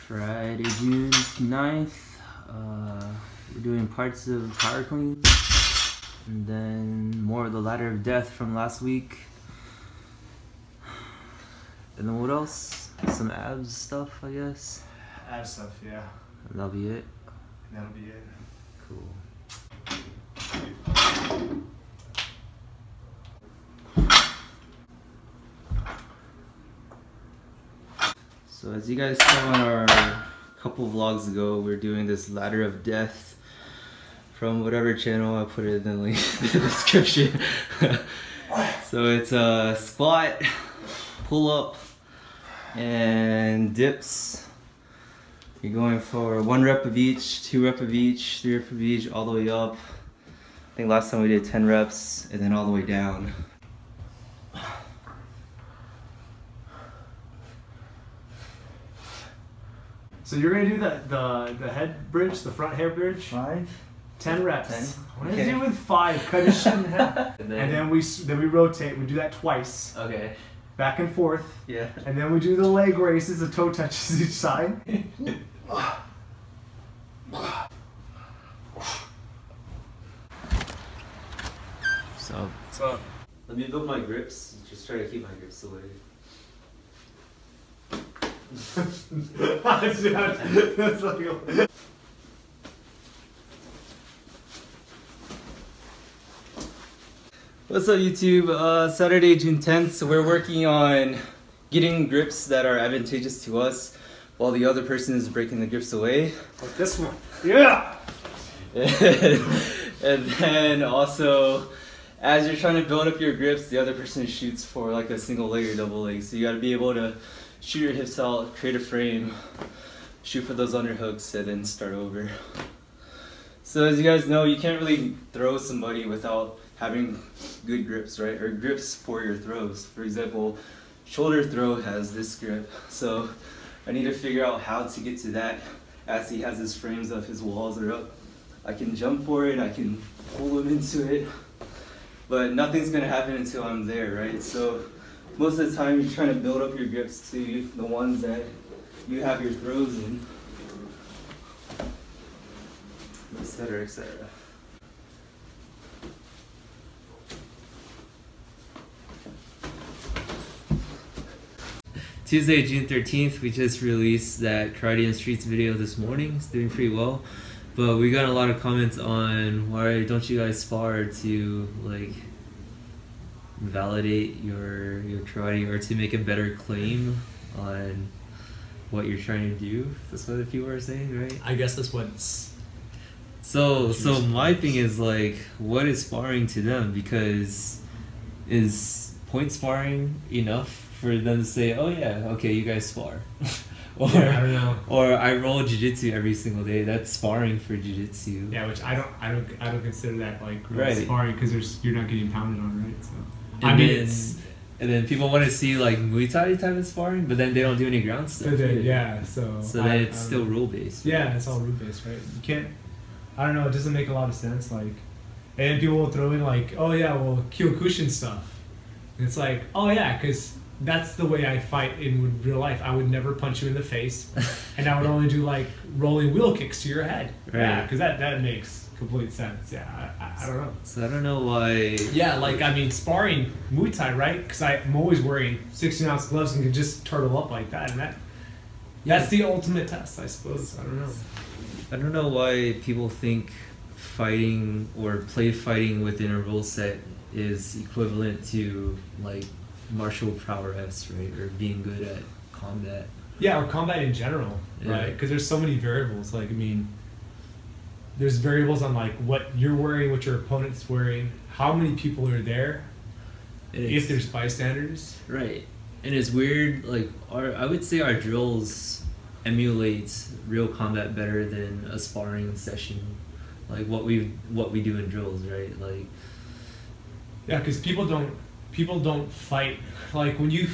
Friday, June 9th. We're doing parts of power clean, and then more of the ladder of death from last week. And then what else? Some abs stuff, I guess. Ab stuff, yeah. And that'll be it. That'll be it. Cool. So as you guys saw on our couple vlogs ago, we're doing this ladder of death from whatever channel. I put it in the link in the description. So it's a squat, pull up, and dips. You're going for 1 rep of each, 2 rep of each, 3 rep of each, all the way up. I think last time we did 10 reps, and then all the way down. So you're gonna do the head bridge, the front hair bridge. 10 reps. 10? What did you do with 5? Cut his shit in half. And then we rotate. We do that twice. Okay. Back and forth. Yeah. And then we do the leg raises. The toe touches each side. So let me build my grips. Just try to keep my grips away. That's like What's up, YouTube? Saturday, June 10th. So we're working on getting grips that are advantageous to us while the other person is breaking the grips away. like this one. Yeah! And then also, as you're trying to build up your grips, the other person shoots for like a single leg or double leg. So you gotta be able to shoot your hips out, create a frame, shoot for those underhooks, and then start over. So as you guys know, you can't really throw somebody without having good grips, right? Or grips for your throws. For example, shoulder throw has this grip. So I need to figure out how to get to that as he has his frames up, his walls are up. I can jump for it, I can pull him into it, but nothing's gonna happen until I'm there, right? So most of the time you're trying to build up your grips to the ones that you have your throws in, etc., etc. Tuesday, June 13th, we just released that Karate and Streets video this morning. It's doing pretty well. But we got a lot of comments on why don't you guys spar to like validate your karate or to make a better claim on what you're trying to do. That's what the people are saying, right? I guess that's what's... So my thing is like, what is sparring to them? Because is point sparring enough for them to say, oh yeah, okay, you guys spar? Or, yeah, I don't know. Or I roll jiu-jitsu every single day. That's sparring for jiu-jitsu. Yeah, which I don't consider that like right. sparring because you're not getting pounded on, right? So and then people want to see like Muay Thai type of sparring, but then they don't do any ground stuff. Yeah, so then it's still rule based. Yeah, it's all rule based, right? You can't. I don't know. It doesn't make a lot of sense. Like, and then people will throw in like, oh yeah, well Kyokushin stuff. And it's like, oh yeah, because that's the way I fight in real life. I would never punch you in the face, and I would only do like rolling wheel kicks to your head. Right. Yeah, because that makes complete sense. Yeah, I don't know. So I don't know why. Yeah, like I mean, sparring Muay Thai, right? Because I'm always wearing 16-ounce gloves and can just turtle up like that, and that's the ultimate test, I suppose. I don't know. I don't know why people think fighting or play fighting within a rule set is equivalent to like martial prowess, right? Or being good at combat. Yeah, or combat in general, right? Because there's so many variables. Like, I mean, there's variables on like what you're wearing, what your opponent's wearing, how many people are there, if there's bystanders. Right. And it's weird, like, I would say our drills emulate real combat better than a sparring session. Like what we do in drills, right? Like, yeah, because people don't fight. Like when you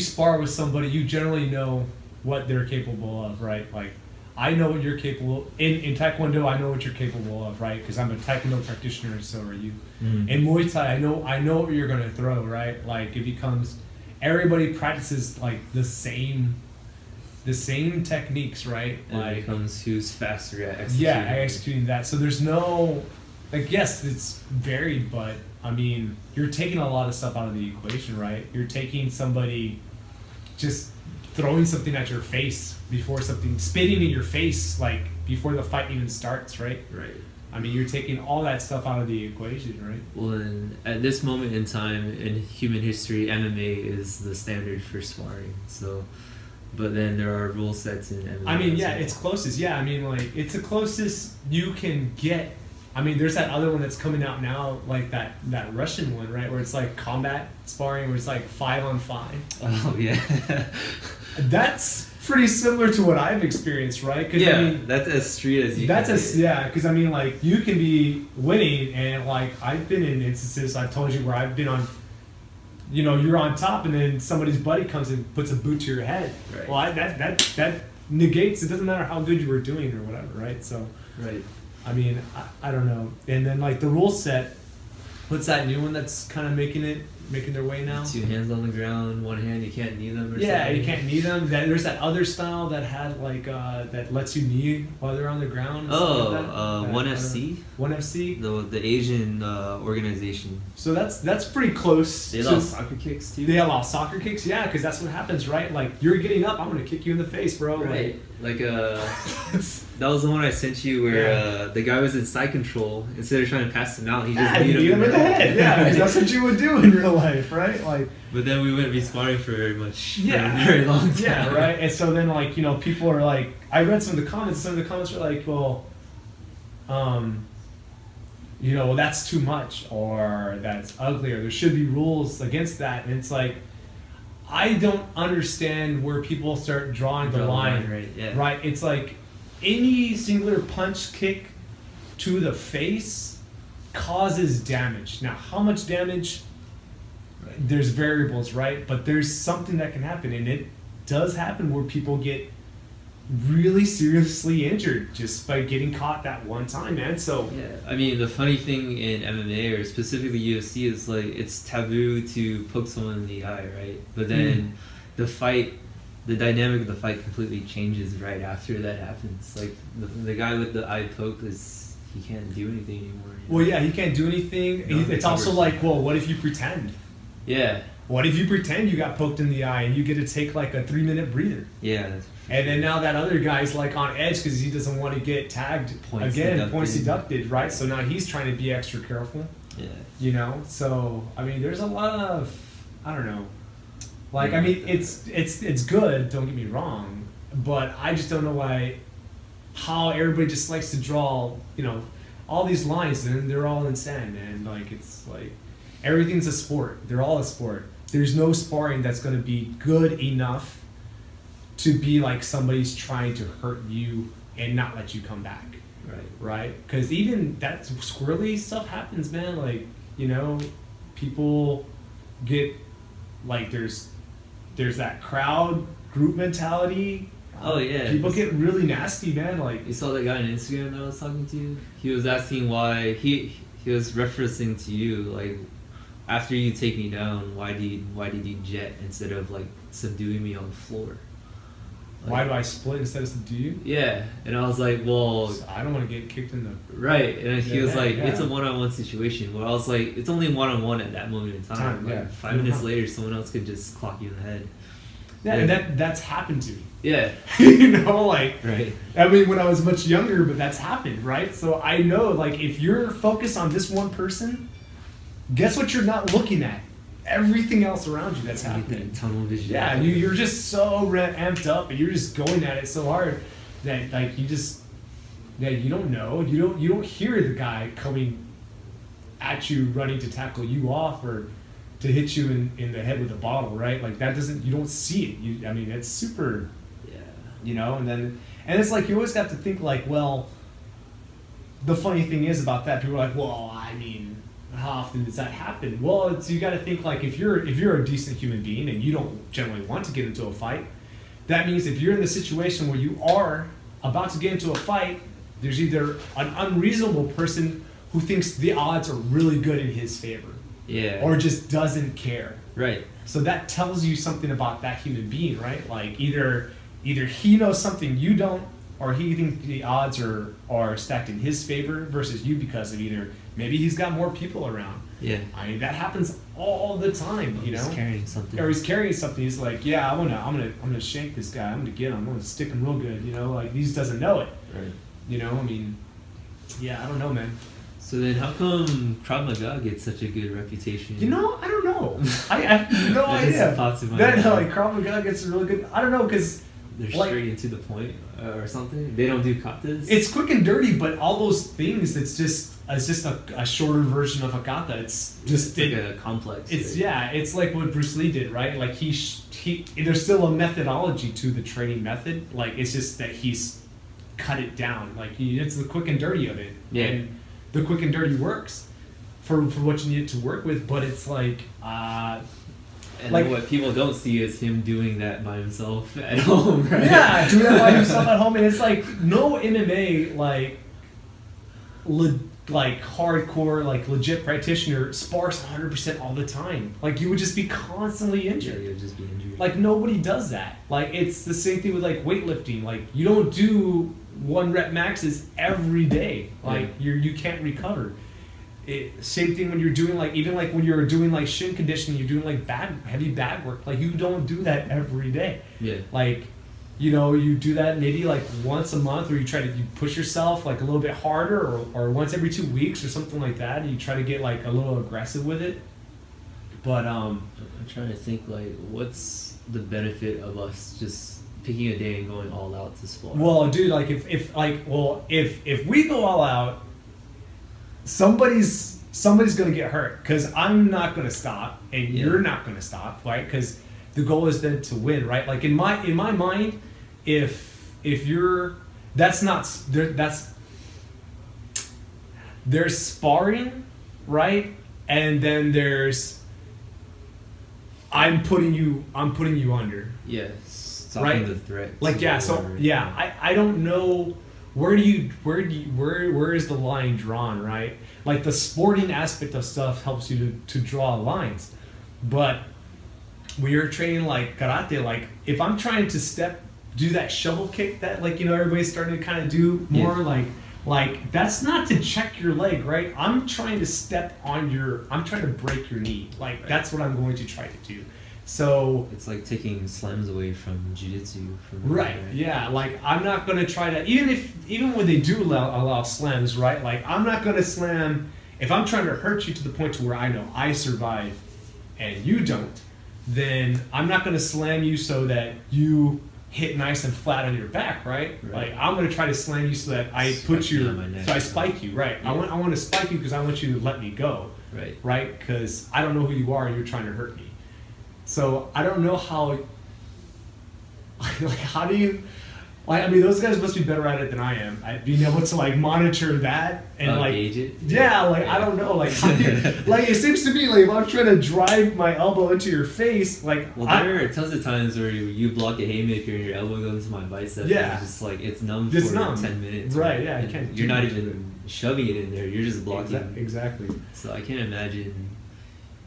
spar with somebody, you generally know what they're capable of, right? Like I know what you're capable in Taekwondo. I know what you're capable of, right? Because I'm a Taekwondo practitioner, and so are you. In Muay Thai, I know what you're gonna throw, right? Like it becomes everybody practices like the same the same techniques, right? And like, it becomes who's faster at executing. Yeah, executing that. So there's no, like, yes, it's varied, but I mean, you're taking a lot of stuff out of the equation, right? You're taking somebody just throwing something at your face before something, spitting in your face, like, before the fight even starts, right? Right. I mean, you're taking all that stuff out of the equation, right? Well, and at this moment in time in human history, MMA is the standard for sparring. So, but then there are rule sets in MMA. I mean, yeah, well. it's closest. Yeah, I mean, like, it's the closest you can get. I mean, there's that other one that's coming out now, like that Russian one, right? Where it's like combat sparring, where it's like 5-on-5. Oh, yeah. That's pretty similar to what I've experienced, right? Cause, yeah, I mean, that's as street as you that's can as, yeah, because I mean, like, you can be winning, and like, I've been in instances, I've told you, where I've been on, you know, you're on top, and then somebody's buddy comes and puts a boot to your head. Right. Well, that negates, it doesn't matter how good you were doing or whatever, right? So, Right. I mean, I don't know. And then, like, the rule set, what's that new one that's kind of making their way now? 2 hands on the ground, 1 hand, you can't knee them or Yeah, something. you can't knee them. There's that other style that had, like, that lets you knee while they're on the ground. And stuff like that. 1FC? 1FC? The Asian organization. So that's pretty close. They allow soccer kicks too? They allow soccer kicks? Yeah, because that's what happens, right? Like, you're getting up, I'm going to kick you in the face, bro. Right. Like, that was the one I sent you where the guy was in side control. Instead of trying to pass him out, he just beat him in the head. Yeah, 'cause that's what you would do in real life, right? Like, but then we wouldn't be sparring for very much. Yeah. For a very long time. Yeah, right? And so then, like, you know, people are like, I read some of the comments were like, well, you know, well, that's too much, or that's ugly, or there should be rules against that. And it's like, I don't understand where people start drawing the line. Right, yeah. Right? It's like any singular punch, kick to the face causes damage. Now, how much damage? There's variables, right? But there's something that can happen, and it does happen where people get really seriously injured just by getting caught that one time, man. So yeah, I mean, the funny thing in MMA or specifically UFC is like it's taboo to poke someone in the eye, right? But then the dynamic of the fight completely changes right after that happens. Like the guy with the eye poke he can't do anything anymore. You know? Well, yeah, he can't do anything. No, It's also like, well, what if you pretend? Yeah. What if you pretend you got poked in the eye and you get to take like a 3-minute breather? Yeah. And then now that other guy's like on edge because he doesn't want to get tagged points deducted, right? So now he's trying to be extra careful. Yeah. You know, so I mean, there's a lot of, I don't know, like, I mean, it's good. Don't get me wrong, but I just don't know how everybody just likes to draw, you know, all these lines, and they're all insane, man. Like, it's like everything's a sport. They're all a sport. There's no sparring that's going to be good enough to be like somebody's trying to hurt you and not let you come back. Right? Because even that squirrely stuff happens, man. Like, you know, people get, like, there's that crowd group mentality. Oh, yeah. People get really nasty, man. Like, you saw that guy on Instagram that I was talking to? He was asking why, he was referencing to you, like, after you take me down, why did you jet instead of, like, subduing me on the floor? Like, why do I split instead of subdue you? Yeah, and I was like, well... So I don't want to get kicked in the... Right, and he was like, yeah. It's a one-on-one situation. Well, I was like, it's only one-on-one at that moment in time. Like, yeah. 5 minutes later, someone else could just clock you in the head. Yeah, and that's happened to me. Yeah. You know, like... Right. I mean, when I was much younger, but that's happened, right? So I know, like, if you're focused on this one person, guess what you're not looking at? Everything else around you that's happening. That tunnel vision. Yeah, you're just so amped up, and you're just going at it so hard that, like, you don't know. You don't hear the guy coming at you, running to tackle you off or to hit you in the head with a bottle, right? Like, that doesn't, you don't see it. I mean, it's super, you know, and it's like, you always have to think, like, well, the funny thing is about that, people are like, well, I mean, how often does that happen? Well, you got to think, like, if you're a decent human being and you don't generally want to get into a fight, that means if you're in the situation where you are about to get into a fight, there's either an unreasonable person who thinks the odds are really good in his favor, or just doesn't care. Right. So that tells you something about that human being, right? Like, either either he knows something you don't, or he thinks the odds are stacked in his favor versus you because of either maybe he's got more people around. Yeah. I mean, that happens all the time, you know. He's carrying something. Or he's carrying something. He's like, yeah, I'm gonna shank this guy. I'm gonna get him. I'm gonna stick him real good. You know, like he just doesn't know it. Right. You know, I mean, yeah, I don't know, man. So then, how come Krav Maga gets such a good reputation? You know, I don't know. I have no That just idea. pops in my Then head. like Krav Maga gets really good. I don't know because They're like, straight into the point or something. They don't do katas. it's quick and dirty, but all those things, it's just a shorter version of a kata. It's just like a complex. It's right? yeah, it's like what Bruce Lee did, right? Like he there's still a methodology to the training method. Like it's just that he's cut it down. Like it's the quick and dirty of it. Yeah. And the quick and dirty works for what you need it to work with, but it's like And like- what people don't see is him doing that by himself at home, right? yeah, doing that by himself at home, and it's like no MMA like hardcore, like legit practitioner spars 100% all the time. Like you would just be constantly Yeah, injured. you'll just be injured. Like nobody does that. Like it's the same thing with like weightlifting. Like you don't do 1 rep maxes every day. Like you can't recover. Same thing when you're doing like even like when you're doing like shin conditioning, you're doing like heavy bag work. Like you don't do that every day. Yeah. Like, you know, you do that maybe like once a month, or you push yourself like a little bit harder, or once every 2 weeks or something like that, and you try to get like a little aggressive with it. But I'm trying to think like what's the benefit of us just picking a day and going all out to spar? well, dude, like if we go all out, somebody's gonna get hurt, because I'm not gonna stop and you're not gonna stop, right? Because the goal is then to win, right? Like in my mind, if you're there's sparring, right? And then there's I'm putting you under. Yeah, stopping Right? the threat. Like to yeah, the so water. yeah, I don't know where is the line drawn, right? Like the sporting aspect of stuff helps you to draw lines, but when you're training like karate, like if I'm trying to do that shovel kick that like, you know, everybody's starting to kind of do more, like that's not to check your leg, right? I'm trying to break your knee. Like Right. that's what I'm going to try to do. So It's like taking slams away from jiu-jitsu. right, yeah, like I'm not gonna try to even when they do allow slams, right? Like I'm not gonna slam if I'm trying to hurt you to the point to where I know I survive and you don't. Then I'm not gonna slam you so that you hit nice and flat on your back, right? Right. Like I'm gonna try to slam you so that I Spike you on my neck. so I spike you, right? Yeah. I want to spike you because I want you to let me go, Right. right? Because I don't know who you are and you're trying to hurt me. So I don't know how. Like how do you? Like I mean, those guys must be better at it than I am. At being able to like monitor that and like Gauge it. yeah, like I don't know, like how do you, like it seems to me like if I'm trying to drive my elbow into your face, like Well, there are tons of times where you block a haymaker and your elbow goes into my bicep. Yeah. And it's just like it's numb It's for numb. 10 minutes. Right, yeah, you And can't You're do not much even shoving it in there. You're just blocking. exactly. So I can't imagine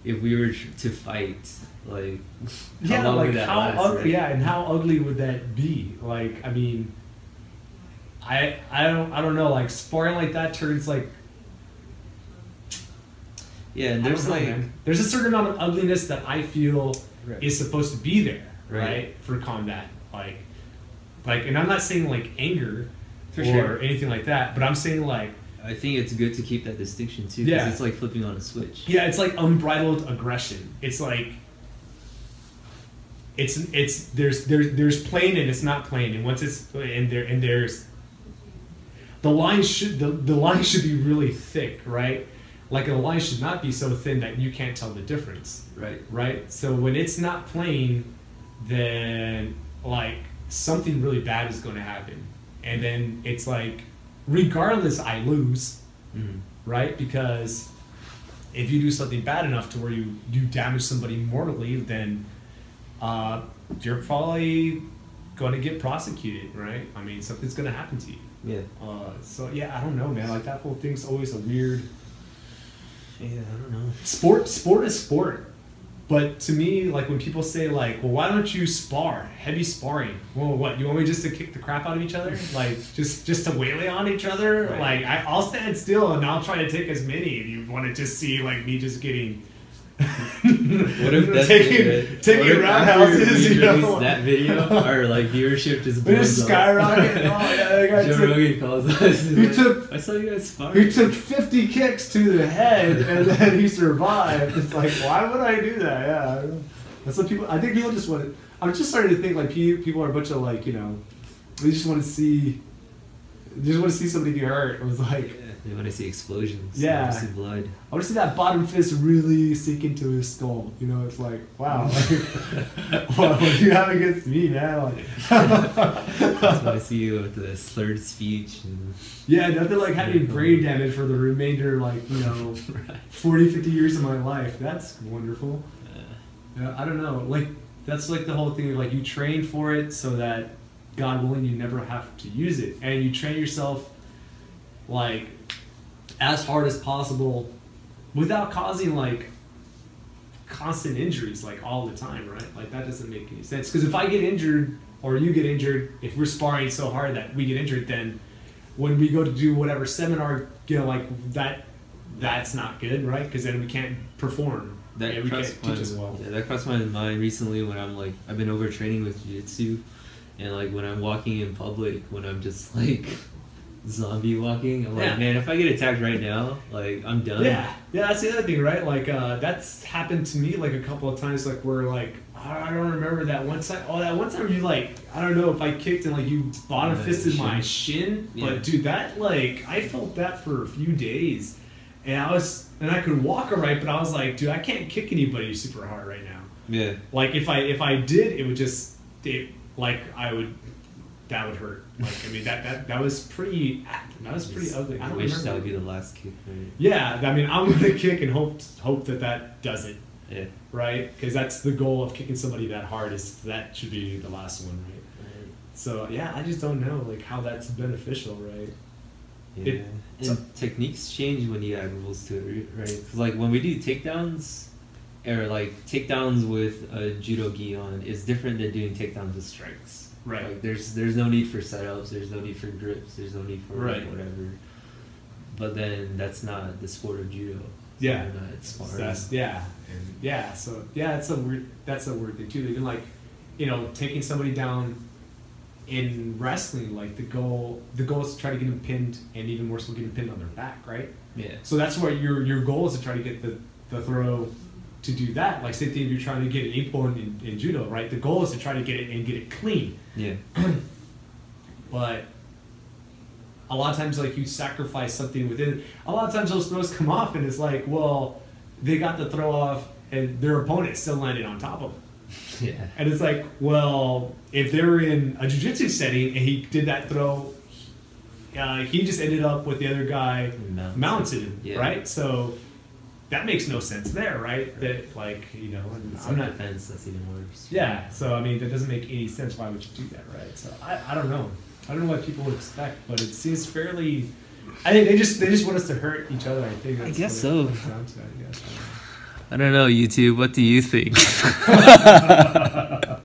if we were to fight, like Yeah, how long like would that how last, ugly, right? yeah, and how ugly would that be? Like I mean, I don't know. Like sparring like that turns like. Yeah, and I there's don't know, like man. There's a certain amount of ugliness that I feel Right. is supposed to be there, Right. right, for combat. Like, and I'm not saying like anger For or sure. anything like that, but I'm saying like, I think it's good to keep that distinction too, because Yeah. it's like flipping on a switch. yeah, it's like unbridled aggression. It's like, there's plain and it's not plain, and once it's there's the line should be really thick, right? Like the line should not be so thin that you can't tell the difference. Right. Right? So when it's not plain, then like something really bad is going to happen. And then it's like, regardless, I lose, Mhm. right? Because if you do something bad enough to where you damage somebody mortally, then you're probably going to get prosecuted, right? I mean, something's going to happen to you. Yeah. So yeah, I don't know, man. Like that whole thing's always a weird. Yeah, I don't know. Sport is sport. But to me, like when people say like, well, why don't you spar? Heavy sparring. Well, what? You want me just to kick the crap out of each other? Like just to waylay on each other? Right. Like I'll stand still and I'll try to take as many. If you want to just see like me just getting What if that's taking roundhouses, you know? That video, our like viewership just We blows just up. skyrocket. Oh yeah, that guy Joe took, Rogan calls us. he took I saw you guys sparring. he took 50 kicks to the head and then he survived. It's like, why would I do that? Yeah, I don't know. That's what people. I think people just want to. I'm just starting to think like people are a bunch of like, you know, they just want to see. They just want to see somebody get hurt. It was like. Yeah, they want to see explosions. Yeah. They want to see blood. I want to see that bottom fist really sink into his skull. You know, it's like, wow. Like, what do you have against me, man? Like, I just want to see you with the slurred speech. And yeah, nothing like having brain damage for the remainder, like, you know, 40, 50 years of my life. That's wonderful. Yeah, I don't know. Like, that's like the whole thing. Like, you train for it so that, God willing, you never have to use it. And you train yourself, like, as hard as possible without causing, like, constant injuries, like, all the time, right? Like, that doesn't make any sense. Because if I get injured or you get injured, if we're sparring so hard that we get injured, then when we go to do whatever seminar, you know, like, that's not good, right? Because then we can't perform. that we crossed can't teach as well. Yeah, that crossed my mind recently when I'm like, I've been overtraining with jiu-jitsu, and like when I'm walking in public, when I'm just like zombie walking, I'm like, man, if I get attacked right now, like I'm done. Yeah, that's the other thing, right? Like that's happened to me like a couple of times, like where like I don't remember that one time. Oh, that one time you like, I don't know if I kicked and like you bottom fisted my shin, but dude, that like I felt that for a few days, and I could walk alright, but I was like, dude, I can't kick anybody super hard right now. Yeah. Like if I did, it would just that would hurt. Like I mean that was pretty ugly. I don't wish remember. that would be the last kick. Right? Yeah, I mean I'm gonna kick and hope that doesn't. Yeah. Right, because that's the goal of kicking somebody that hard, is that should be the last one, right? So yeah, I just don't know like how that's beneficial, right? Yeah. And techniques change when you add rules to it, right? Because like when we do takedowns, or like takedowns with a judo gi on, is different than doing takedowns with strikes. Right. Like there's no need for setups, there's no need for grips, there's no need for whatever. But then that's not the sport of judo. Yeah. So it's sparring. That's a weird thing too. Even like, you know, taking somebody down in wrestling, like the goal is to try to get them pinned, and even more so get them pinned on their back, right? Yeah. So that's what your goal is, to try to get the throw to do that. Like same thing if you're trying to get an ippon in judo, right? The goal is to try to get it and get it clean. Yeah. But a lot of times, like, you sacrifice something within. A lot of times those throws come off and it's like, well, they got the throw off and their opponent still landed on top of them. Yeah. And it's like, well, if they were in a jiu-jitsu setting and he did that throw, he just ended up with the other guy mounted him, right? So that makes no sense there, right? That, like, you know, and I'm not defense, that's even worse. Yeah, so I mean, that doesn't make any sense. Why would you do that, right? So I don't know. I don't know what people would expect, but it seems fairly. I think they just want us to hurt each other. I think. That's I guess what it so. comes down to, I guess. I don't know, YouTube. What do you think?